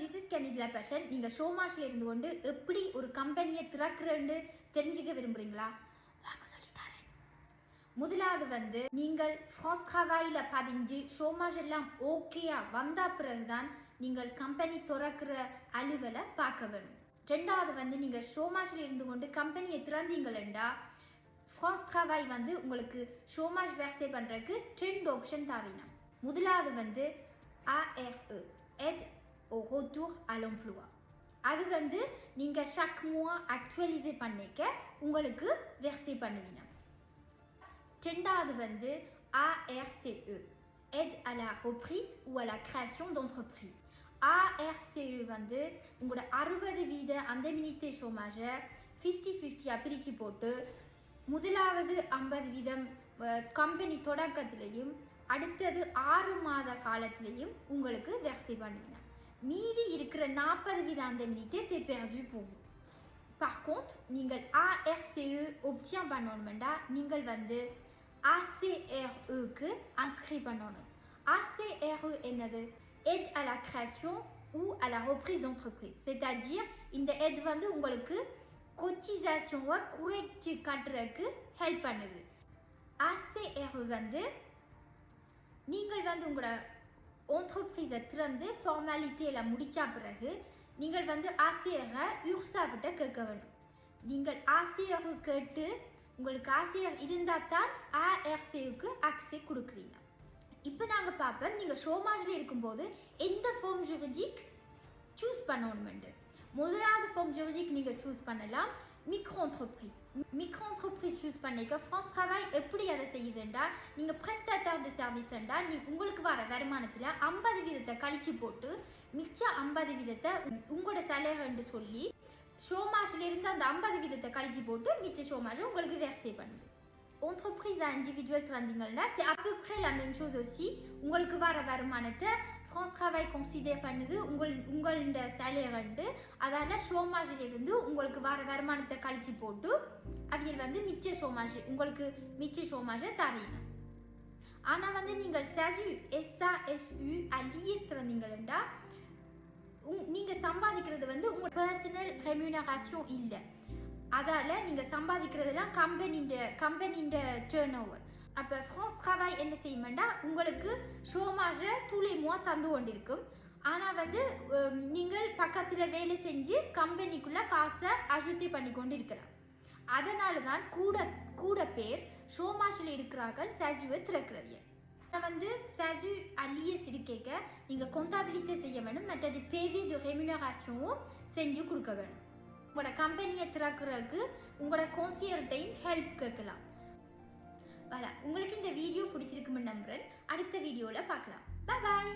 This is கனிட்ல fashion. நீங்கள் ஷோமாஷில் இருந்து கொண்டு எப்படி ஒரு கம்பெனியை திறக்கிறேன்னு தெரிஞ்சுக்க விரும்புகிறீங்களா? வாங்க சொல்லித்தரேன். முதலாவது நீங்கள் ஃப்ரான்ஸ் ட்ராவாயில் பதிஞ்சு ஷோமாஷ் எல்லாம் ஓகேயா வந்த பிறகுதான் நீங்கள் கம்பெனி திறக்கிற அலுவலை பார்க்க வேணும். ரெண்டாவது நீங்கள் ஷோமாஷில் இருந்து கொண்டு கம்பெனியை திறந்தீங்களா ஃப்ரான்ஸ் ட்ராவாய் உங்களுக்கு ஷோமாஷ் வேர்சே பண்ணுறதுக்கு 2 ஆப்ஷன் தரீங்க. முதலாவது ARE, aide au retour à l'emploi. அது நீங்கள் chaque mois actualiser பண்ணிக்க உங்களுக்கு வெர்சே பண்ணுவீங்க. ரெண்டாவது ARCE, aide à la reprise ou à la création d'entreprise. ARCE உங்களோட 60% அந்த மினிட்டே ஷோமாஜை 50-50 பிரித்து போட்டு முதலாவது 50% கம்பெனி தொடக்கத்திலையும் அடுத்தது 6 மாத காலத்திலையும் உங்களுக்கு வெர்சே பண்ணுவீங்க. மீதி இருக்கிற 40% அந்த மினிட்டே c'est perdu pour vous. Par contre நீங்கள் ARCE obtient பண்ணணும்னா நீங்கள் ACRE-க்கு inscrit பண்ணணும். ACRE என்னது? Aide à la création ou à la reprise d'entreprise. C'est-à-dire இந்த aide உங்களுக்கு cotisation-வை குறைச்சி கட்டுறதுக்கு ஹெல்ப் பண்ணுது. ACRE நீங்கள் உங்களோட entreprise திறந்து ஃபார்மாலிட்டியில் முடித்த பிறகு நீங்கள் ACRE URSSAF-ட்ட கேட்க வேணும். நீங்கள் ACRE கேட்டு உங்களுக்கு ACRE இருந்தால் தான் ARCE-க்கு அக்சஸ் கொடுக்குறீங்க. இப்போ நாங்கள் பார்ப்போம் நீங்கள் ஷோமாஜில் இருக்கும்போது எந்த ஃபார்ம் ஜூரிடிக் சூஸ் பண்ணணுமெண்டு. முதலாவது ஃபார்ம் ஜூரிடிக் நீங்கள் சூஸ் பண்ணலாம் மிக்ரோ என்ட்ரப்ரைஸ். மிக்ரோ என்ட்ரப்ரைஸ் சூஸ் பண்ணிக்க ஃப்ரான்ஸ் ட்ராவாய் எப்படி அதை செய்யுதுண்டா நீங்கள் ப்ரெஸ்டேட்டர் தி சர்வீஸ்ண்டா உங்களுக்கு வர வருமானத்தில் 50% கழிச்சு போட்டு மிச்ச 50% உங்களோட சேலரின்னு சொல்லி ஷோமாஜில் இருந்து அந்த 50% கழிச்சு போட்டு மிச்ச ஷோமாஜை உங்களுக்கு வெர்சே பண்ணுது. Entreprise à individuel திறந்தீங்கன்னா c'est à peu près la même chose aussi. உங்களுக்கு வர வருமானத்தை ஃப்ரான்ஸ் ட்ராவாய் கன்சிடர் பண்ணுது உங்களோட சேலரிண்டு. அதால் ஷோமாஜில் இருந்து உங்களுக்கு வர வருமானத்தை கழிச்சு போட்டு அவியல் மிச்ச ஷோமாஜ் உங்களுக்கு மிச்ச ஷோமாஜை தரீங்க. ஆனால் நீங்கள் SASU திறந்தீங்கன்னா நீங்கள் சம்பாதிக்கிறது உங்கள் பர்சனல் ரெம்யூனரேஷன் இல்லை. அதால் நீங்கள் சம்பாதிக்கிறதுலாம் கம்பெனின்ற டேர்ன் ஓவர். அப்போ ஃப்ரான்ஸ் ட்ராவாய் என்ன செய்யுமெண்டா உங்களுக்கு ஷோமாஜை துளைமுவாக தந்து கொண்டிருக்கும். ஆனால் நீங்கள் பக்கத்தில் வேலை செஞ்சு கம்பெனிக்குள்ளே காசை அஜுத்தி பண்ணி கொண்டு இருக்கலாம். அதனால தான் கூட பேர் ஷோமாஜில் இருக்கிறார்கள் SASU திறக்கிறது. SASU அலியஸ் இருக்க நீங்கள் கொண்டாபிலிட்டி செய்ய வேணும். மற்றது பேவி டு ரெம்யூனரேஷனும் செஞ்சு கொடுக்க வேணும். உங்களோட கம்பெனியை திறக்கிறதுக்கு உங்களோட கோன்சியர்டையும் ஹெல்ப் கேட்கலாம். உங்களுக்கு இந்த வீடியோ பிடிச்சிருக்குன்னு நம்புறேன். அடுத்த வீடியோவில் பார்க்கலாம். பாய்.